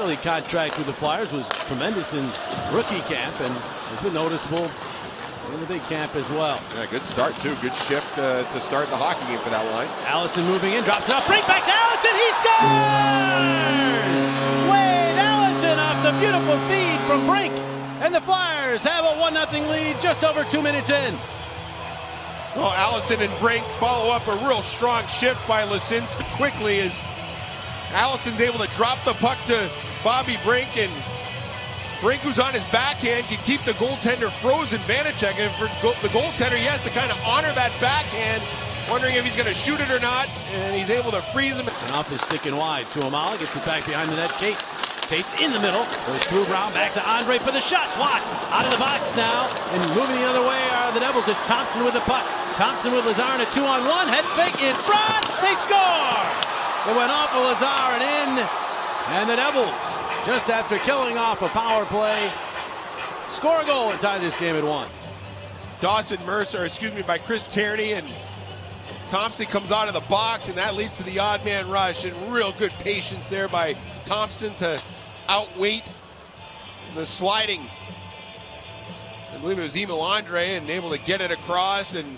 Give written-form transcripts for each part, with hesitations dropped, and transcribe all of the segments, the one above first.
minor league contract with the Flyers, was tremendous in rookie camp and has been noticeable in the big camp as well. Yeah, good start too. Good shift to start the hockey game for that line. Allison moving in, drops it off, Brink back to Allison, he scores! Wade Allison off the beautiful feed from Brink, and the Flyers have a 1-0 lead just over 2 minutes in. Well, Allison and Brink follow up a real strong shift by Lisinski quickly as Allison's able to drop the puck to Bobby Brink, and Brink, who's on his backhand, can keep the goaltender frozen. Vanacek, and for the goaltender, he has to kind of honor that backhand, wondering if he's going to shoot it or not, and he's able to freeze him. And off his stick and wide to Amala, gets it back behind the net. Cates in the middle, goes through Brown, back to Andre for the shot, blocked, out of the box now, and moving the other way are the Devils. It's Thompson with the puck. Thompson with Lazar in a 2-on-1, head fake in front, they score! It went off of Lazar and in, and the Devils, just after killing off a power play, score a goal and tie this game at 1. By Chris Tierney, and Thompson comes out of the box, and that leads to the odd man rush, and real good patience there by Thompson to outweight the sliding. I believe it was Emil Andre, and able to get it across, and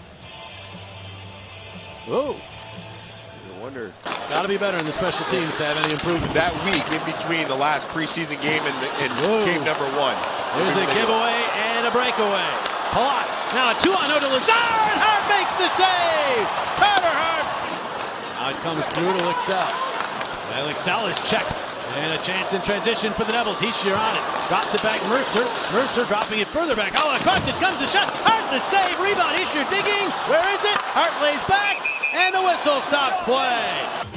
whoa. I wonder. Got to be better in the special teams to have any improvement. That week in between the last preseason game and game number 1. There's a giveaway and a breakaway. Palat, now a 2-on-0 to Lazar, and Hart makes the save! Carter Hart! Now it comes through to Lycksell. Well, Lycksell is checked. And a chance in transition for the Devils. Hischier on it. Drops it back, Mercer. Mercer dropping it further back. Oh, across it comes the shot. Hart the save. Rebound. Hischier digging. Where is it? Hart lays back. And the whistle stops play.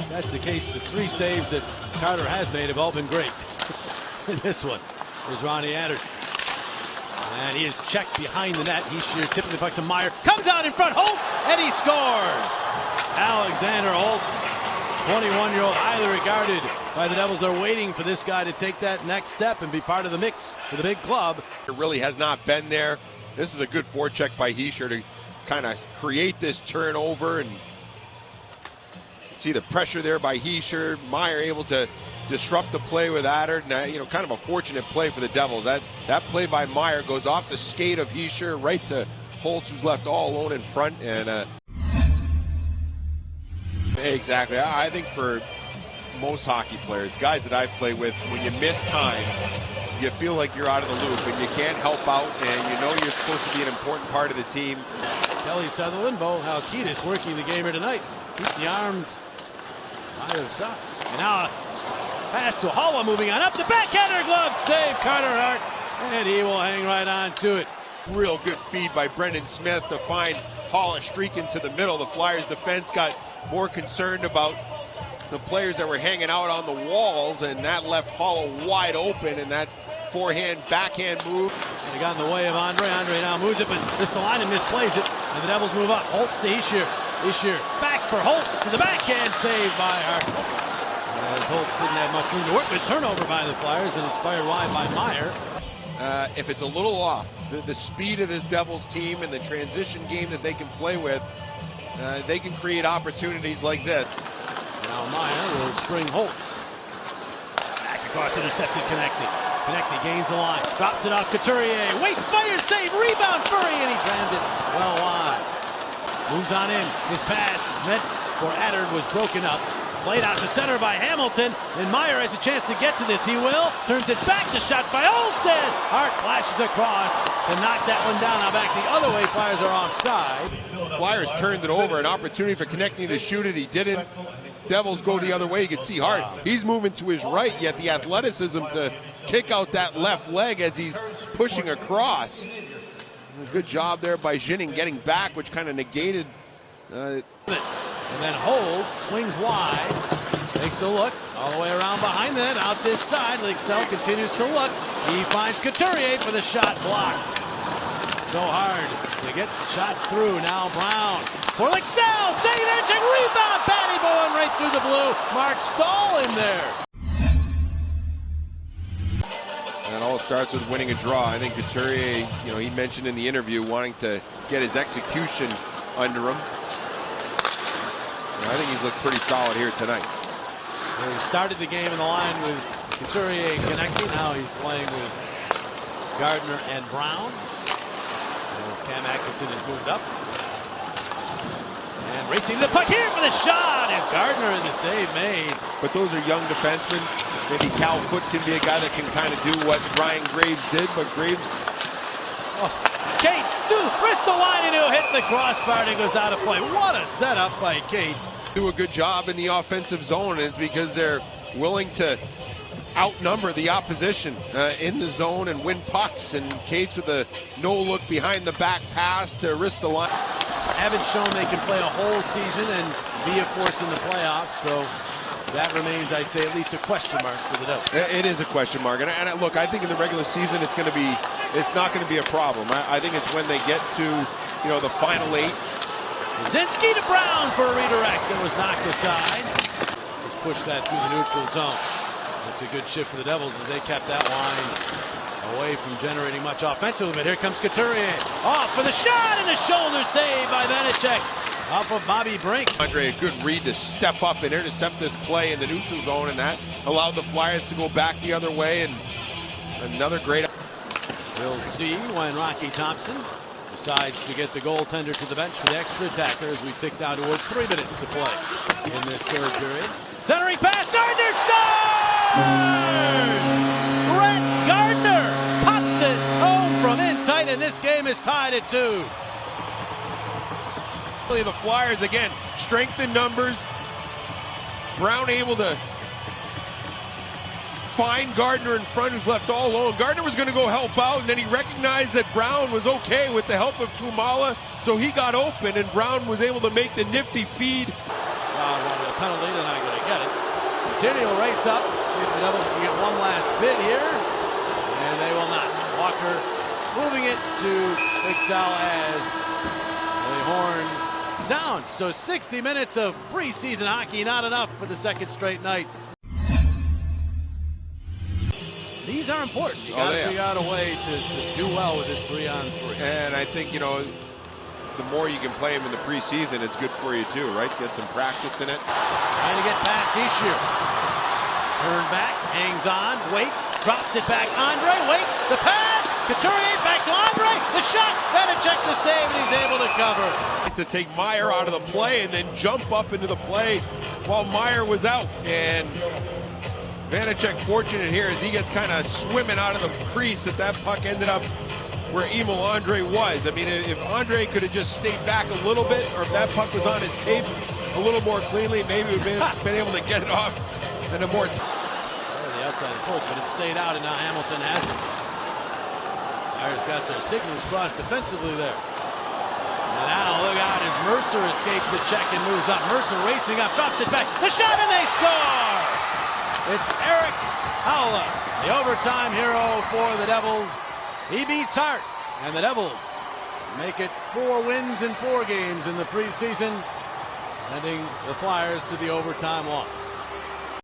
That's the case. The 3 saves that Carter has made have all been great. In this one, there's Ronnie Attard. And he is checked behind the net. Hischier tipping the puck to Meyer. Comes out in front. Holtz. And he scores. Alexander Holtz. 21-year-old, highly regarded by the Devils. They're waiting for this guy to take that next step and be part of the mix for the big club. It really has not been there. This is a good forecheck by Hischier to kind of create this turnover, and see the pressure there by Hischier. Meyer able to disrupt the play with Attard, and kind of a fortunate play for the Devils. That play by Meyer goes off the skate of Hischier right to Holtz, who's left all alone in front, and exactly. I think for most hockey players, guys that I've played with, when you miss time, you feel like you're out of the loop and you can't help out, and you're supposed to be an important part of the team. Kelly Sutherland, Bo Halkitis working the game here tonight. Keep the arms either side. And now a pass to Haula, moving on up the backhander, glove save, Carter Hart, and he will hang right on to it. Real good feed by Brendan Smith to find Haula streaking to the middle. The Flyers defense got more concerned about the players that were hanging out on the walls, and that left Haula wide open, and that forehand backhand move. They got in the way of Andre. Andre now moves it, but Ristolainen misplays it, and the Devils move up. Holtz to Hischier. Hischier back for Holtz to the backhand, save by Hart. As Holtz didn't have much room to work with. Turnover by the Flyers, and it's fired wide by Meyer. If it's a little off, the speed of this Devils team and the transition game that they can play with, they can create opportunities like this. Now Meyer will spring Holtz. Back across, intercepted, Konechny. Konechny gains the line, drops it off Couturier. Waits, fire, save, rebound, Furry, and he jammed it well wide. Moves on in. His pass meant for Attard was broken up. Played out to center by Hamilton, and Meyer has a chance to get to this. He will. Turns it back. The shot by Olsen. Hart flashes across to knock that one down. Now back the other way. Flyers are offside. Flyers turned it over. An opportunity for Konechny to shoot it. He didn't. Devils go the other way. You can see Hart. He's moving to his right, yet the athleticism to kick out that left leg as he's pushing across. Good job there by Ginning getting back, which kind of negated. And then Holtz swings wide, takes a look, all the way around behind the net, out this side. Lycksell continues to look. He finds Couturier for the shot, blocked. So hard to get shots through. Now Brown for Lycksell, save edging, rebound, Patty Bowen right through the blue. Mark Stahl in there. And it all starts with winning a draw. I think Couturier, he mentioned in the interview wanting to get his execution under him. I think he's looked pretty solid here tonight. He started the game in the line with Couturier connecting. Now he's playing with Gardner and Brown. As Cam Atkinson has moved up. And racing to the puck here for the shot is Gardner, and the save made. But those are young defensemen. Maybe Cal Foote can be a guy that can kind of do what Ryan Graves did, but Graves... Cates to Ristolainen, hit the crossbar and it goes out of play. What a setup by Cates. Do a good job in the offensive zone, and it's because they're willing to outnumber the opposition in the zone and win pucks. And Cates with a no-look behind the back pass to Ristolainen. Haven't shown they can play a whole season and be a force in the playoffs, so that remains, I'd say, at least a question mark for the Devils. It is a question mark, and look, I think in the regular season it's not going to be a problem. I think it's when they get to, you know, the final 8. Zinski to Brown for a redirect. It was knocked aside. Let's push that through the neutral zone. That's a good shift for the Devils as they kept that line away from generating much offensively. But here comes Couturier. Off for the shot and a shoulder save by Vanecek. Off of Bobby Brink. Andre, a good read to step up and intercept this play in the neutral zone, and that allowed the Flyers to go back the other way. And another great... We'll see when Rocky Thompson decides to get the goaltender to the bench for the extra attacker as we tick down towards 3 minutes to play in this third period. Centering pass, Gardner scores! Brett Gardner pops it home from in tight, and this game is tied at 2. The Flyers, again, strength in numbers. Brown able to find Gardner in front, who's left all alone. Gardner was going to go help out, and then he recognized that Brown was okay with the help of Tuomala, so he got open, and Brown was able to make the nifty feed. Wanted a penalty, they're not going to get it. Continue to race up, see if the Devils can get one last bid here, and they will not. Walker moving it to Big Sal as the horn sounds. So 60 minutes of preseason hockey, not enough for the second straight night. These are important. You got to figure out a way to do well with this 3-on-3. And I think, you know, the more you can play them in the preseason, it's good for you too, right? Get some practice in it. Trying to get past Ishier. Turn back, hangs on, waits, drops it back. Andre waits, the pass, Couturier back to Andre, the shot, Vanecek the save, and he's able to cover. To take Meyer out of the play and then jump up into the play while Meyer was out. And Vanecek fortunate here as he gets kind of swimming out of the crease that puck ended up where Emil Andre was. I mean, if Andre could have just stayed back a little bit, or if that puck was on his tape a little more cleanly, maybe we've been able to get it off in a more... The outside post, but it stayed out, and now Hamilton has it. Flyers got their signals crossed defensively there. And now look out as Mercer escapes a check and moves up. Mercer racing up, drops it back. The shot, and they score! It's Erik Haula, the overtime hero for the Devils. He beats Hart, and the Devils make it 4 wins in 4 games in the preseason, sending the Flyers to the overtime loss.